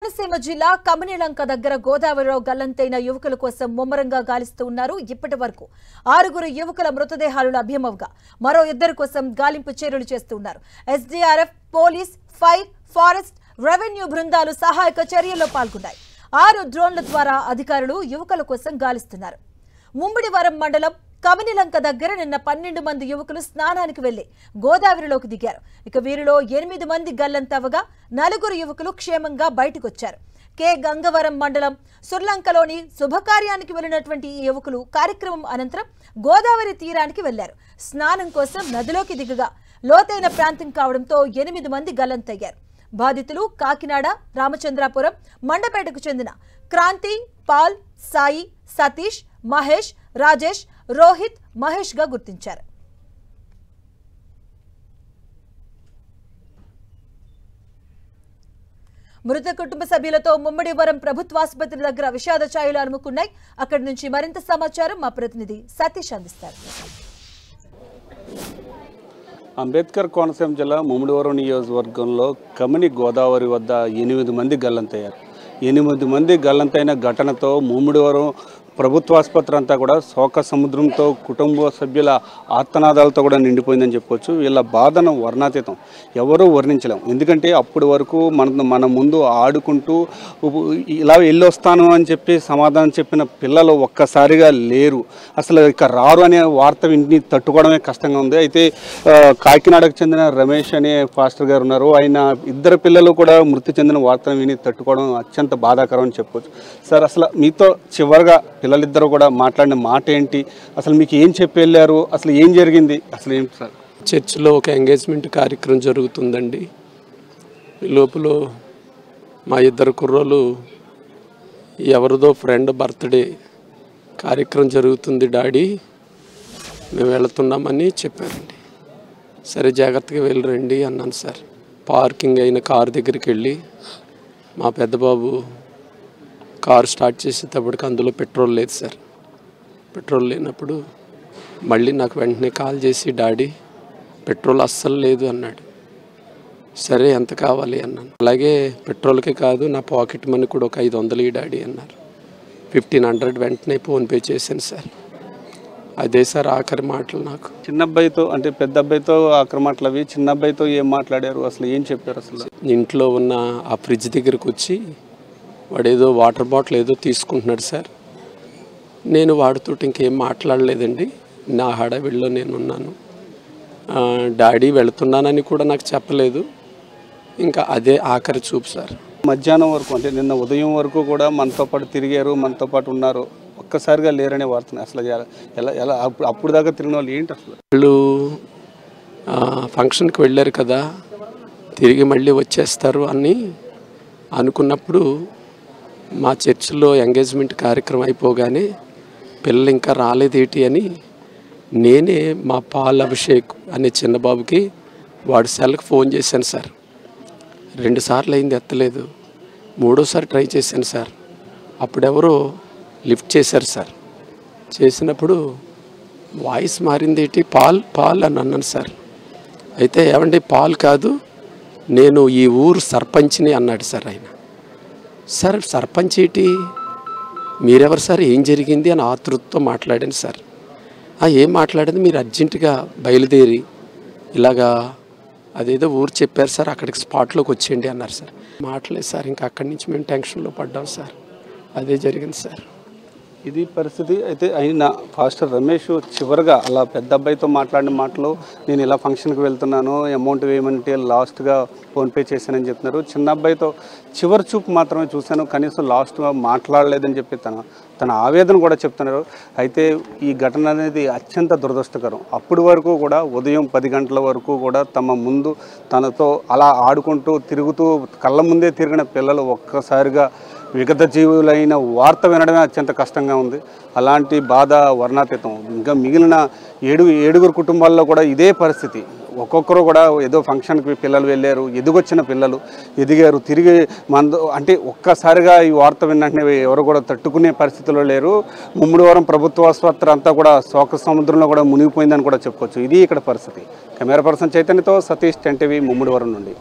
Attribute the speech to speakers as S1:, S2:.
S1: కోనసీమ జిల్లా కమనీలంక దగ్గర గోదావరిలో గల్లంతైన యువకుల కోసం ముమ్మరంగా గాలిస్తూ ఉన్నారు. ఇప్పటి వరకు 6 యువకుల మృతదేహాలు లభ్యమవగా మరో 2 కోసం గాలింపు చర్యలు చేస్తున్నారు. SDRF, police, fire, forest, revenue బృందాలు సహాయక చర్యల్లో పాల్గొన్నాయి. 6 డ్రోన్ల ద్వారా అధికారులు యువకుల కోసం గాలిస్తున్నారు. ముమ్మిడివరం మండలం కమనీలంక దగ్గర నిన్న 12 మంది యువకులు స్నానానికి వెళ్లి గోదావరిలోకి దిగారు. ఇక వీరిలో 8 మంది గల్లంతవగా 4 యువకులు క్షేమంగా బయటకొచ్చారు. కే గంగవరం మండలం సుర్లంకలోని శుభకార్యానికి వెళ్లినటువంటి ఈ యువకులు కార్యక్రమం అనంతరం గోదావరి తీరానికి వెళ్లారు. స్నానం కోసం నదిలోకి దిగగా లోతైన ప్రాంతం కావడంతో 8 మంది గల్లంతయ్యారు. బాధితులు కాకినాడ, రామచంద్రాపురం, మండపేటకు చెందిన క్రాంతి, పాల్, సాయి, సతీష్, మహేష్, రాజేష్, రోహిత్, మహేష్ గా గుర్తించారు. మృత కుటుంబ సభ్యులతో ముమ్మిడివరం ప్రభుత్వాసుపత్రి దగ్గర విషాద ఛాయలు అలుముకున్నాయి. అక్కడి నుంచి మరింత సమాచారం మా ప్రతినిధి సతీష్ అందిస్తారు.
S2: అంబేద్కర్ కోనసీమ జిల్లా ముమ్మిడివరం నియోజకవర్గంలో కమని గోదావరి వద్ద 8 మంది గల్లంతయ్యారు. 8 మంది గల్లంతైన ఘటనతో ముమ్మిడివరం ప్రభుత్వాసుపత్రి అంతా కూడా శోక సముద్రంతో, కుటుంబ సభ్యుల ఆర్తనాదాలతో కూడా నిండిపోయిందని చెప్పొచ్చు. వీళ్ళ బాధను వర్ణాతీతం, ఎవరూ వర్ణించలేం. ఎందుకంటే అప్పటి వరకు మన ముందు ఆడుకుంటూ ఇలా వెళ్ళొస్తాను అని చెప్పి సమాధానం చెప్పిన పిల్లలు ఒక్కసారిగా లేరు. అసలు ఇక రారు అనే వార్త విని తట్టుకోవడమే కష్టంగా ఉంది. అయితే కాకినాడకు చెందిన రమేష్ అనే పాస్టర్ గారు ఉన్నారు. ఆయన 2 పిల్లలు కూడా మృతి చెందిన వార్తను విని తట్టుకోవడం అత్యంత బాధాకరం అని చెప్పొచ్చు. సార్, అసలు మీతో చివరిగా పిల్లలిద్దరూ కూడా మాట్లాడిన మాట ఏంటి? అసలు మీకు ఏం చెప్పి వెళ్ళారు? అసలు ఏం జరిగింది? అసలు ఏంటి సార్?
S3: చర్చిలో ఒక ఎంగేజ్మెంట్ కార్యక్రమం జరుగుతుందండి. ఈ లోపల మా 2 కుర్రోళ్ళు ఎవరిదో ఫ్రెండ్ బర్త్డే కార్యక్రమం జరుగుతుంది డాడీ, మేము వెళుతున్నామని చెప్పారండి. సరే జాగ్రత్తగా వెళ్ళరండి అన్నాను సార్. పార్కింగ్ అయిన కారు దగ్గరికి వెళ్ళి మా పెద్ద బాబు కారు స్టార్ట్ చేసేటప్పటికి అందులో పెట్రోల్ లేదు సార్. పెట్రోల్ లేనప్పుడు మళ్ళీ నాకు వెంటనే కాల్ చేసి డాడీ పెట్రోల్ అస్సలు లేదు అన్నాడు. సరే ఎంత కావాలి అన్నాను. అలాగే పెట్రోల్కే కాదు నా పాకెట్ మనీ కూడా ఒక 500 ఈ డాడీ అన్నారు. 1500 వెంటనే ఫోన్పే చేశాను సార్. అదే సార్ ఆఖరి మాటలు. నాకు
S2: చిన్న అబ్బాయితో అంటే పెద్ద అబ్బాయితో ఆఖరి మాటలు అవి. చిన్న అబ్బాయితో ఏం మాట్లాడారు? అసలు ఏం చెప్పారు? అసలు
S3: ఇంట్లో ఉన్న ఆ ఫ్రిడ్జ్ దగ్గరకు వచ్చి వాడు ఏదో వాటర్ బాటిల్ ఏదో తీసుకుంటున్నాడు సార్. నేను వాడితో ఇంకేం మాట్లాడలేదండి. నా హడావిడిలో నేనున్నాను. డాడీ వెళుతున్నానని కూడా నాకు చెప్పలేదు. ఇంకా అదే ఆఖరి చూపు సార్.
S2: మధ్యాహ్నం వరకు అంటే నిన్న ఉదయం వరకు కూడా మనతో పాటు తిరిగారు, మనతో పాటు ఉన్నారు, ఒక్కసారిగా లేరనే వార్తని అసలు ఎలా ఎలా అప్పుడు దాకా తిరిగిన వాళ్ళు ఏంటి? అసలు
S3: వాళ్ళు ఫంక్షన్కి వెళ్ళారు కదా, తిరిగి మళ్ళీ వచ్చేస్తారు అని అనుకున్నప్పుడు మా చర్చిలో ఎంగేజ్మెంట్ కార్యక్రమం అయిపోగానే పిల్లలు ఇంకా రాలేదేటి అని నేనే మా పాల్ అభిషేక్ అనే చిన్నబాబుకి వాడి సెల్కి ఫోన్ చేశాను సార్. 2 సార్లు అయింది, ఎత్తలేదు. 3వసారి ట్రై చేశాను సార్. అప్పుడెవరో లిఫ్ట్ చేశారు సార్. చేసినప్పుడు వాయిస్ మారిందేటి, పాల్ పాల్ అని అన్నాను సార్. అయితే ఏమండి పాల్ కాదు, నేను ఈ ఊరు సర్పంచ్ని అన్నాడు సార్ ఆయన. సార్ సర్పంచ్ ఏంటి, మీరెవరు సార్, ఏం జరిగింది అని ఆతృతతో మాట్లాడాను సార్. ఏం మాట్లాడింది, మీరు అర్జెంటుగా బయలుదేరి ఇలాగా అదేదో ఊరు చెప్పారు సార్, అక్కడికి స్పాట్లోకి వచ్చేయండి అన్నారు సార్. మాటలేదు సార్. ఇంకా అక్కడి నుంచి మేము టెన్షన్లో పడ్డాం సార్. అదే జరిగింది సార్.
S2: ఇది పరిస్థితి. అయితే అయినా పాస్టర్ రమేష్ చివరిగా అలా పెద్ద అబ్బాయితో మాట్లాడిన మాటలు, నేను ఇలా ఫంక్షన్కి వెళ్తున్నాను, అమౌంట్ వేయమంటే లాస్ట్గా ఫోన్పే చేశానని చెప్తున్నారు. చిన్న అబ్బాయితో చివరి చూపు మాత్రమే చూశాను, కనీసం లాస్ట్గా మాట్లాడలేదని చెప్పి తన ఆవేదన కూడా చెప్తున్నారు. అయితే ఈ ఘటన అనేది అత్యంత దురదృష్టకరం. అప్పటి వరకు కూడా ఉదయం 10 గంటల వరకు కూడా తమ ముందు తనతో అలా ఆడుకుంటూ తిరుగుతూ కళ్ళ ముందే తిరిగిన పిల్లలు ఒక్కసారిగా విగత జీవులైన వార్త వినడమే అత్యంత కష్టంగా ఉంది. అలాంటి బాధ వర్ణాతీతం. ఇంకా మిగిలిన 7 కుటుంబాల్లో కూడా ఇదే పరిస్థితి. ఒక్కొక్కరు కూడా ఏదో ఫంక్షన్కి పిల్లలు వెళ్ళారు, ఎదిగొచ్చిన పిల్లలు ఎదిగారు, తిరిగి అంటే ఒక్కసారిగా ఈ వార్త విన్నట్టే ఎవరు కూడా తట్టుకునే పరిస్థితిలో లేరు. ముమ్మిడివరం ప్రభుత్వ ఆసుపత్రి అంతా కూడా శోక సముద్రంలో కూడా మునిగిపోయిందని కూడా చెప్పుకోవచ్చు. ఇది ఇక్కడ పరిస్థితి. కెమెరా పర్సన్ చైతన్యతో సతీష్, 10 టీవీ, ముమ్మిడివరం నుండి.